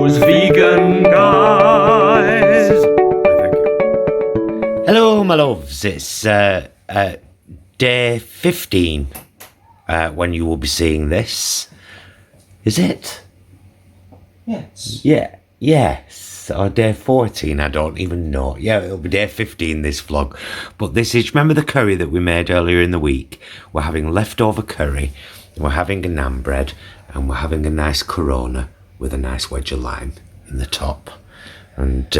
those vegan guys. Thank you. Hello, my loves. It's day 15 when you will be seeing this. Is it? Yes. Yeah. Yes. Or day 14, I don't even know. Yeah, it'll be day 15, this vlog. But this is, remember the curry that we made earlier in the week? We're having leftover curry, we're having a naan bread, and we're having a nice Corona with a nice wedge of lime in the top. And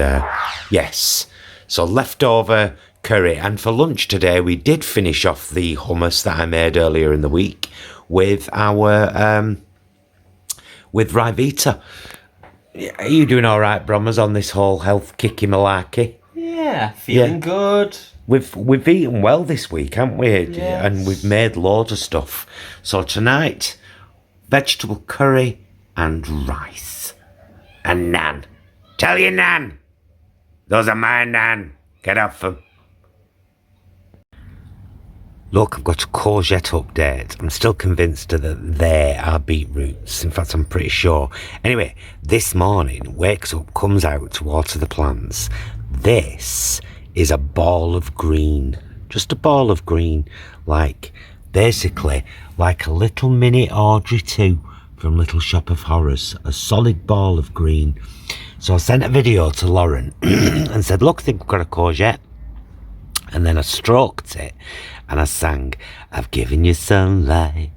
yes, so leftover curry. And for lunch today, we did finish off the hummus that I made earlier in the week with our, with Ryvita. Are you doing all right, Brommers, on this whole health kicky malarkey? Yeah, feeling good. We've eaten well this week, haven't we? Yes. And we've made loads of stuff. So tonight, vegetable curry and rice. And naan. Tell your naan. Those are my naan. Get off them. Look, I've got a courgette update. I'm still convinced that they are beetroots. In fact, I'm pretty sure. Anyway, this morning, wakes up, comes out to water the plants. This is a ball of green. Just a ball of green. Like, basically, like a little mini Audrey 2 from Little Shop of Horrors. A solid ball of green. So I sent a video to Lauren and said, look, I think we've got a courgette. And then I stroked it and I sang, I've given you sunlight,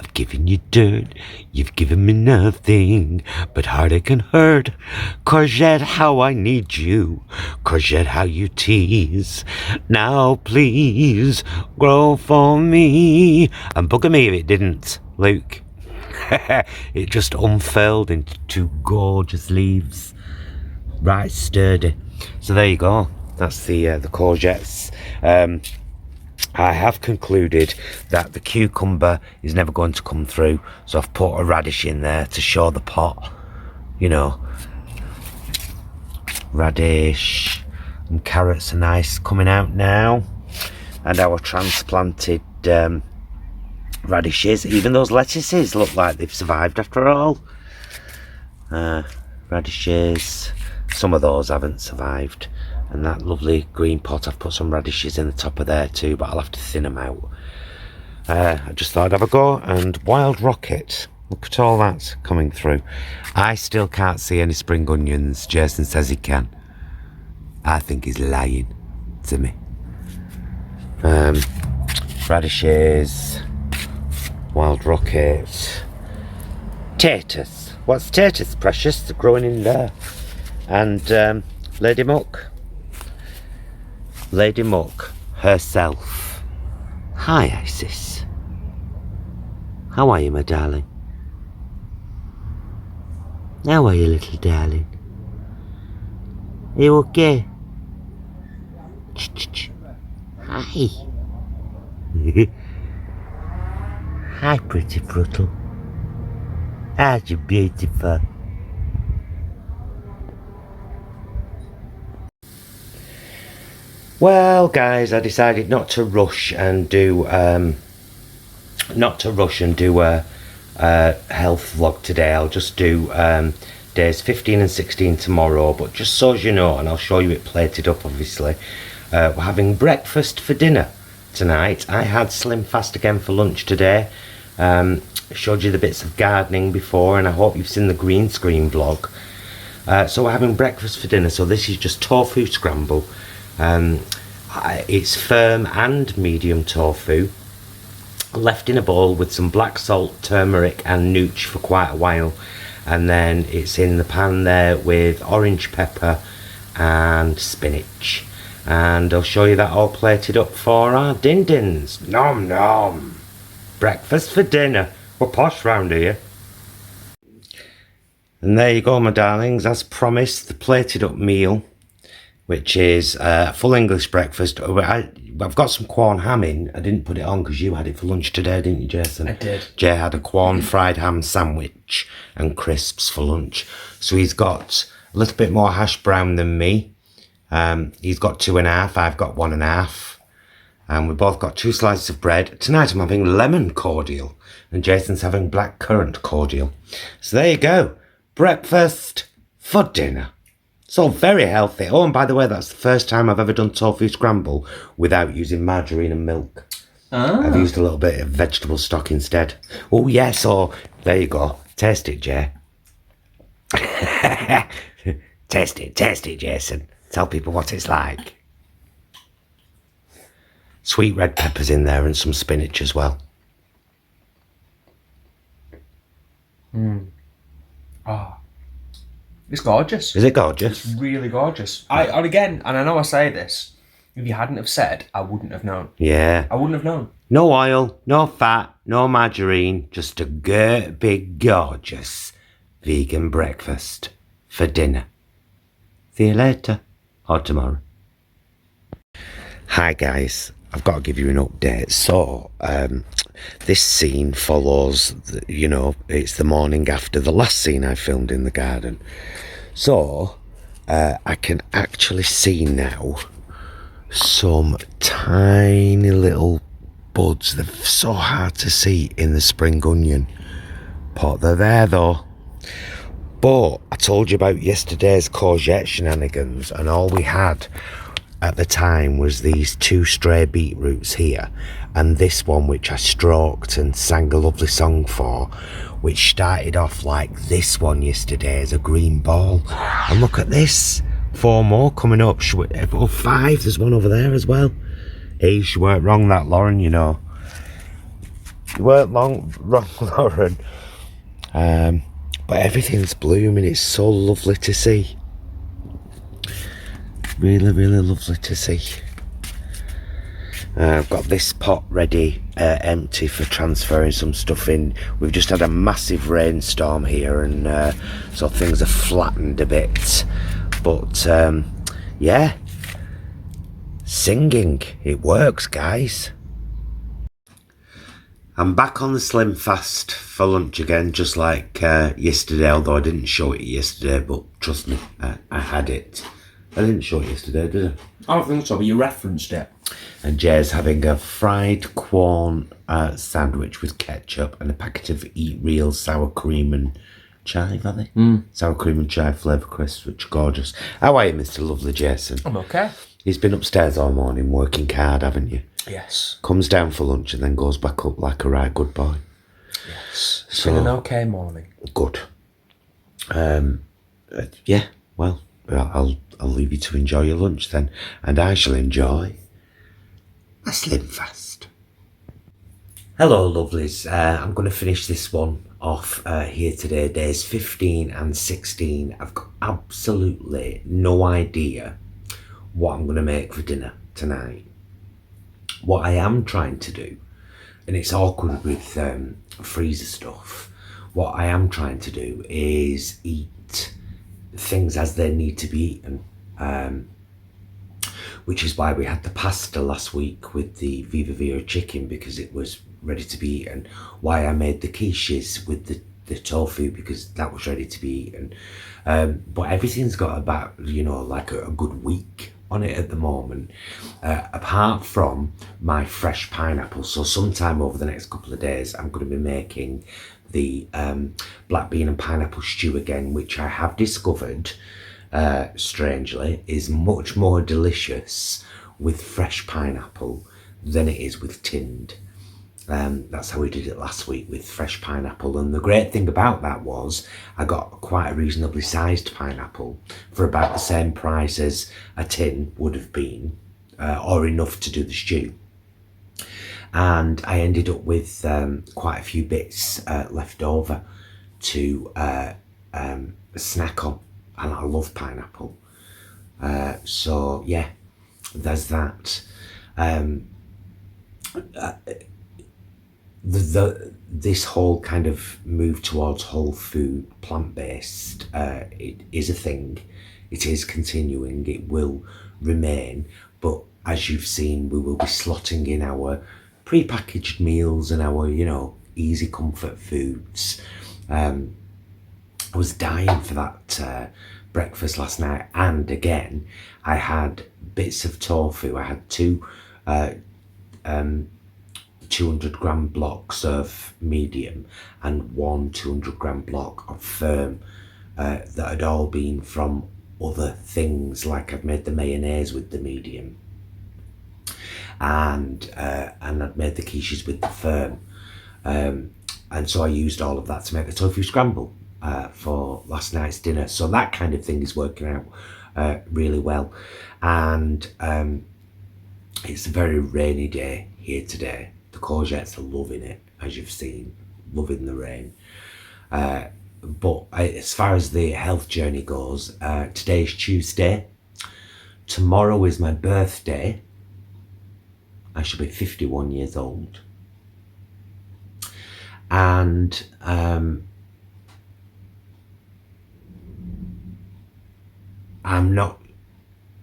I've given you dirt, you've given me nothing but heartache and hurt. Courgette, how I need you, courgette, how you tease. Now please grow for me. And bugger me if it didn't, Luke. It just unfurled into two gorgeous leaves. Right sturdy. So there you go. That's the courgettes. I have concluded that the cucumber is never going to come through, so I've put a radish in there to show the pot. You know, radish and carrots are nice coming out now, and our transplanted radishes. Even those lettuces look like they've survived after all. Radishes. Some of those haven't survived. And that lovely green pot, I've put some radishes in the top of there too, but I'll have to thin them out. I just thought I'd have a go. And wild rocket, look at all that coming through. I still can't see any spring onions. Jason says he can. I think he's lying to me. Radishes, wild rocket, taters. What's taters, precious? They're growing in there. And Lady Muck. Lady Muck herself. Hi, Isis. How are you, my darling? How are you, little darling? Are you okay? Ch-ch-ch. Hi. Hi, pretty fruttle. Aren't you beautiful? Well, guys, I decided not to rush and do a health vlog today. I'll just do days 15 and 16 tomorrow. But just so as you know, and I'll show you it plated up, obviously, we're having breakfast for dinner tonight. I had Slim Fast again for lunch today. Showed you the bits of gardening before, and I hope you've seen the green screen vlog. So we're having breakfast for dinner. So this is just tofu scramble. It's firm and medium tofu, left in a bowl with some black salt, turmeric and nooch for quite a while, and then it's in the pan there with orange pepper and spinach, and I'll show you that all plated up for our din-dins. Nom nom. Breakfast for dinner. We're posh round here. And there you go, my darlings, as promised, the plated up meal, which is full English breakfast. I've got some corn ham in. I didn't put it on because you had it for lunch today, didn't you, Jason? I did. Jay had a corn fried ham sandwich and crisps for lunch. So he's got a little bit more hash brown than me. He's got 2.5, I've got 1.5. And we've both got 2 slices of bread. Tonight I'm having lemon cordial, and Jason's having black currant cordial. So there you go. Breakfast for dinner. So very healthy. Oh, and by the way, that's the first time I've ever done tofu scramble without using margarine and milk. I've used a little bit of vegetable stock instead. Oh, yeah, so there you go. Taste it, Jay. Taste it, Jason. Tell people what it's like. Sweet red peppers in there and some spinach as well. Oh, it's gorgeous. Is it gorgeous? It's really gorgeous. And I know I say this, if you hadn't have said, I wouldn't have known. Yeah. I wouldn't have known. No oil, no fat, no margarine, just a great big gorgeous vegan breakfast for dinner. See you later or tomorrow. Hi guys, I've got to give you an update. So, this scene follows, it's the morning after the last scene I filmed in the garden. So, I can actually see now some tiny little buds. They're so hard to see in the spring onion pot. They're there though. But I told you about yesterday's courgette shenanigans, and all we had at the time was these 2 stray beetroots here, and this one which I stroked and sang a lovely song for, which started off like this one yesterday as a green ball. And look at this, 4 more coming up. 5, there's one over there as well. Hey, you weren't wrong that, Lauren, You weren't wrong, Lauren. But everything's blooming. It's so lovely to see. Really, really lovely to see. I've got this pot ready, empty for transferring some stuff in. We've just had a massive rainstorm here, and so things are flattened a bit. But yeah, singing, it works, guys. I'm back on the Slim Fast for lunch again, just like yesterday, although I didn't show it yesterday, but trust me, I had it. I didn't show it yesterday, did I? I don't think so, but you referenced it. And Jay's having a fried corn sandwich with ketchup and a packet of Eat Real sour cream and chive, are they? Sour cream and chive flavour crisps, which are gorgeous. How are you, Mr. Lovely Jason? I'm okay. He's been upstairs all morning working hard, haven't you? Yes. Comes down for lunch and then goes back up like a right good boy. Yes. It's been an okay morning. Good. Yeah, well, I'll leave you to enjoy your lunch then, and I shall enjoy a Slim Fast. Hello, lovelies. I'm going to finish this one off here today, days 15 and 16. I've got absolutely no idea what I'm going to make for dinner tonight. What I am trying to do, and it's awkward with freezer stuff, what I am trying to do is eat things as they need to be eaten, which is why we had the pasta last week with the Viva Vera chicken, because it was ready to be eaten. Why I made the quiches with the tofu, because that was ready to be eaten. But everything's got about, like a good week on it at the moment, apart from my fresh pineapple. So sometime over the next couple of days, I'm going to be making the black bean and pineapple stew again, which I have discovered, strangely, is much more delicious with fresh pineapple than it is with tinned. That's how we did it last week, with fresh pineapple. And the great thing about that was I got quite a reasonably sized pineapple for about the same price as a tin would have been, or enough to do the stew. And I ended up with quite a few bits left over to snack on, and I love pineapple. So yeah, there's that. This whole kind of move towards whole food, plant-based, it is a thing. It is continuing. It will remain. But as you've seen, we will be slotting in our pre-packaged meals and our, easy comfort foods. I was dying for that breakfast last night, and again, I had bits of tofu. I had two 200-gram blocks of medium and one 200-gram block of firm that had all been from other things, like I'd made the mayonnaise with the medium, and I'd made the quiches with the firm, and so I used all of that to make the tofu scramble for last night's dinner. So that kind of thing is working out really well, and it's a very rainy day here today. The courgettes are loving it, as you've seen, loving the rain. But as far as the health journey goes, today's Tuesday. Tomorrow is my birthday. I shall be 51 years old. And I'm not,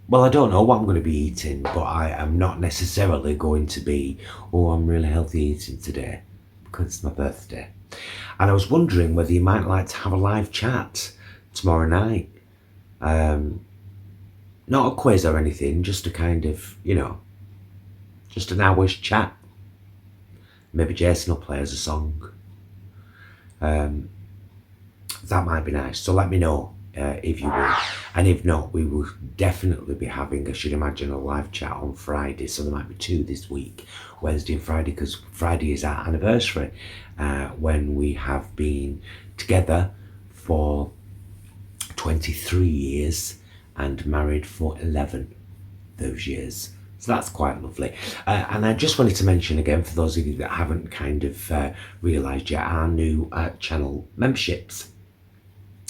well, I don't know what I'm going to be eating, but I am not necessarily going to be, oh, I'm really healthy eating today, because it's my birthday. And I was wondering whether you might like to have a live chat tomorrow night. Not a quiz or anything, just a kind of, just an hour's chat. Maybe Jason will play us a song. That might be nice. So let me know if you will. And if not, we will definitely be having, I should imagine, a live chat on Friday. So there might be 2 this week, Wednesday and Friday, because Friday is our anniversary, when we have been together for 23 years and married for 11 those years. So that's quite lovely. And I just wanted to mention again, for those of you that haven't kind of realised yet, our new channel memberships.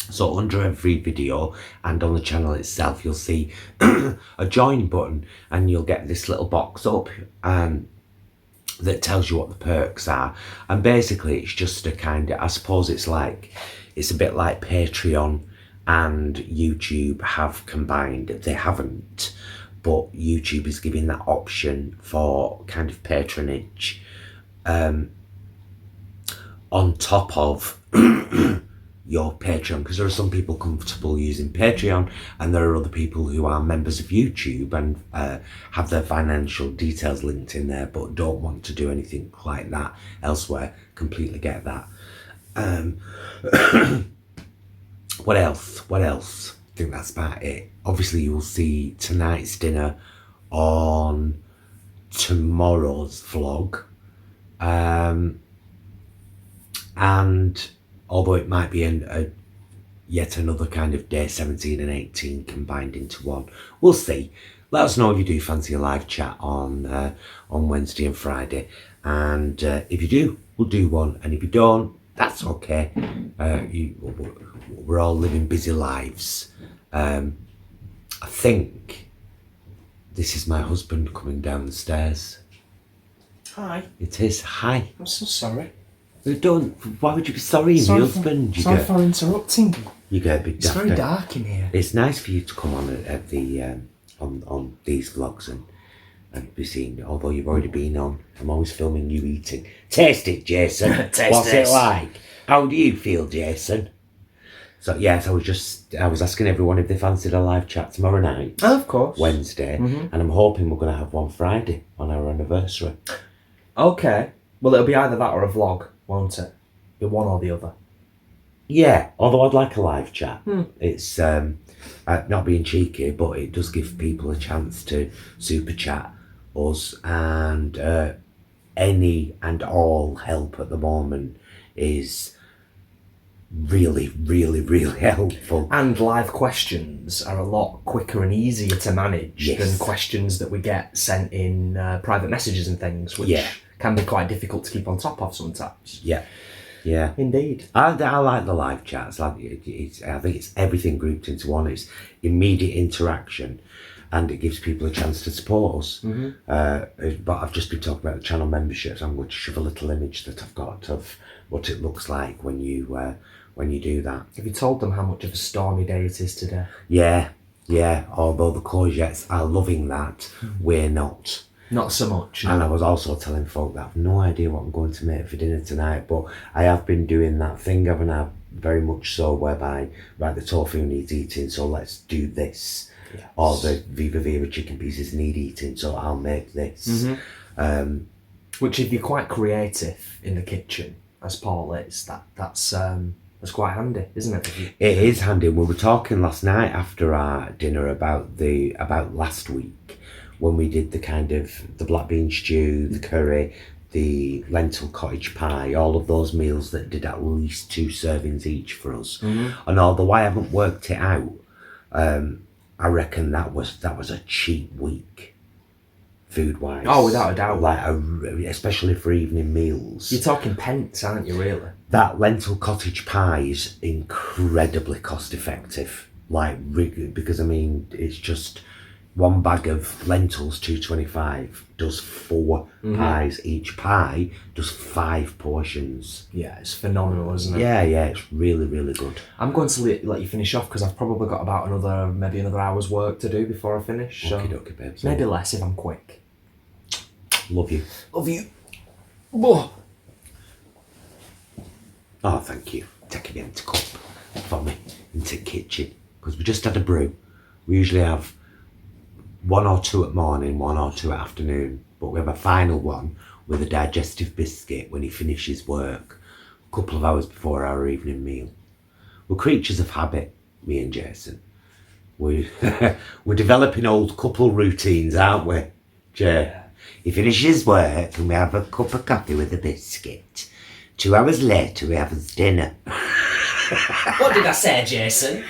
So under every video and on the channel itself, you'll see a join button, and you'll get this little box up that tells you what the perks are. And basically it's just a kind of, I suppose it's a bit like Patreon and YouTube have combined. They haven't, but YouTube is giving that option for kind of patronage on top of your Patreon, because there are some people comfortable using Patreon, and there are other people who are members of YouTube and have their financial details linked in there, but don't want to do anything like that elsewhere. Completely get that. What else? I think that's about it. Obviously, you will see tonight's dinner on tomorrow's vlog, and although it might be yet another kind of day 17 and 18 combined into one, we'll see. Let us know if you do fancy a live chat on Wednesday and Friday, and if you do, we'll do one, and if you don't, that's okay. We're all living busy lives. I think this is my husband coming down the stairs. Hi. It is. Hi. I'm so sorry. Don't. Why would you be sorry? Your husband. Sorry for interrupting you. You get a bit. It's very dark in here. It's nice for you to come on at the on these vlogs and be seen. Although you've already been on, I'm always filming you eating. Taste it, Jason. What's it like? How do you feel, Jason? So yes, I was asking everyone if they fancied a live chat tomorrow night. Oh, of course. Wednesday, and I'm hoping we're going to have one Friday on our anniversary. Okay. Well, it'll be either that or a vlog, won't it? Be one or the other. Yeah, although I'd like a live chat. It's not being cheeky, but it does give people a chance to super chat us, and any and all help at the moment is really, really, really helpful. And live questions are a lot quicker and easier to manage than questions that we get sent in private messages and things, which can be quite difficult to keep on top of sometimes. Yeah, indeed. I like the live chats. I think it's everything grouped into one. It's immediate interaction, and it gives people a chance to support us. But I've just been talking about the channel memberships. I'm going to shove a little image that I've got of what it looks like when you do that. Have you told them how much of a stormy day it is today? Yeah. Although the courgettes are loving that, we're not. Not so much. And I was also telling folk that I've no idea what I'm going to make for dinner tonight, but I have been doing that thing, haven't I? Very much so, whereby, right, the tofu needs eating, so let's do this. Yes. Or the Viva Vera chicken pieces need eating, so I'll make this. Which, if you're quite creative in the kitchen, as Paul is, that's That's quite handy, isn't it? It is handy. We were talking last night after our dinner about last week when we did the kind of the black bean stew, the curry, the lentil cottage pie, all of those meals that did at least 2 servings each for us. And although I haven't worked it out, I reckon that was a cheap week, food-wise. Oh, without a doubt. Like especially for evening meals. You're talking pence, aren't you, really? That lentil cottage pie is incredibly cost-effective. Because I mean, it's just one bag of lentils, $2.25, does 4 pies. Each pie does 5 portions. Yeah, it's phenomenal, isn't it? Yeah, it's really, really good. I'm going to let you finish off because I've probably got about another hour's work to do before I finish. Okie dokie, babes. Maybe less if I'm quick. Love you. Love you. Oh, Thank you. Take an empty cup for me into the kitchen because we just had a brew. We usually have 1 or 2 at morning, 1 or 2 at afternoon, but we have a final one with a digestive biscuit when he finishes work, a couple of hours before our evening meal. We're creatures of habit, me and Jason. We're developing old couple routines, aren't we, Jay? yeah. He finishes work and we have a cup of coffee with a biscuit. 2 hours later, we have his dinner. What did I say, Jason?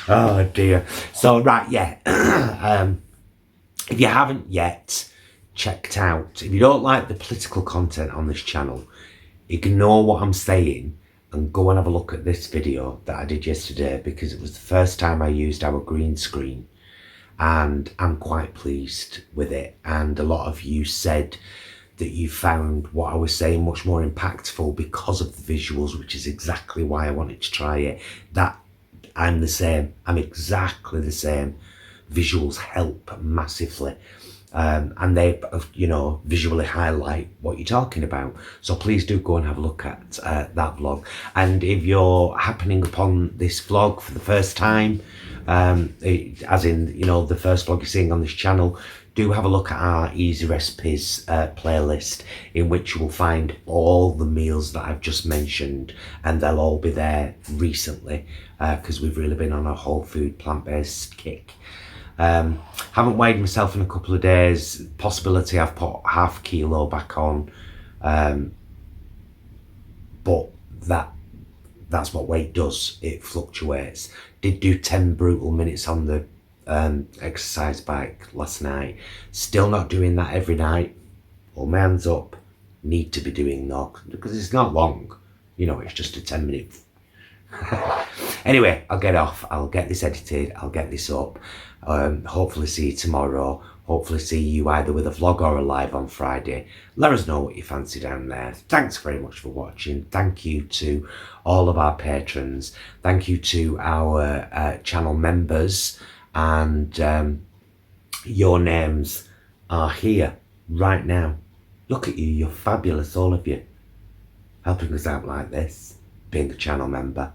Oh dear. So right, yeah. If you haven't yet checked out, if you don't like the political content on this channel, ignore what I'm saying and go and have a look at this video that I did yesterday because it was the first time I used our green screen and I'm quite pleased with it. And a lot of you said that you found what I was saying much more impactful because of the visuals, which is exactly why I wanted to try it. I'm the same. I'm exactly the same. Visuals help massively. And they, visually highlight what you're talking about. So please do go and have a look at that vlog. And if you're happening upon this vlog for the first time, as in, the first vlog you're seeing on this channel, do have a look at our Easy Recipes playlist in which you will find all the meals that I've just mentioned, and they'll all be there recently because we've really been on a whole food plant-based kick. Haven't weighed myself in a couple of days. Possibility I've put half a kilo back on, but that's what weight does. It fluctuates. Did do 10 brutal minutes on the exercise bike last night. Still not doing that every night. Hold my hands up. Need to be doing that because it's not long. It's just a 10-minute. Anyway, I'll get off. I'll get this edited. I'll get this up. Hopefully see you tomorrow. Hopefully see you either with a vlog or a live on Friday. Let us know what you fancy down there. Thanks very much for watching. Thank you to all of our patrons. Thank you to our channel members. And your names are here right now. Look at you, you're fabulous, all of you. Helping us out like this, being a channel member.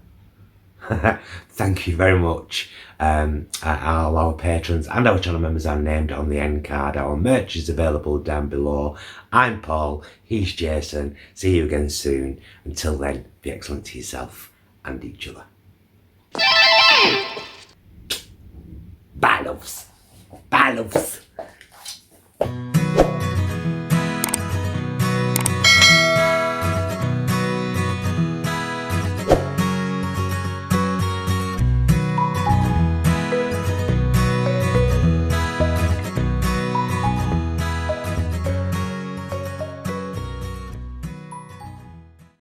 Thank you very much. All our patrons and our channel members are named on the end card. Our merch is available down below. I'm Paul, he's Jason. See you again soon. Until then, be excellent to yourself and each other. Bye, loves. Bye, loves.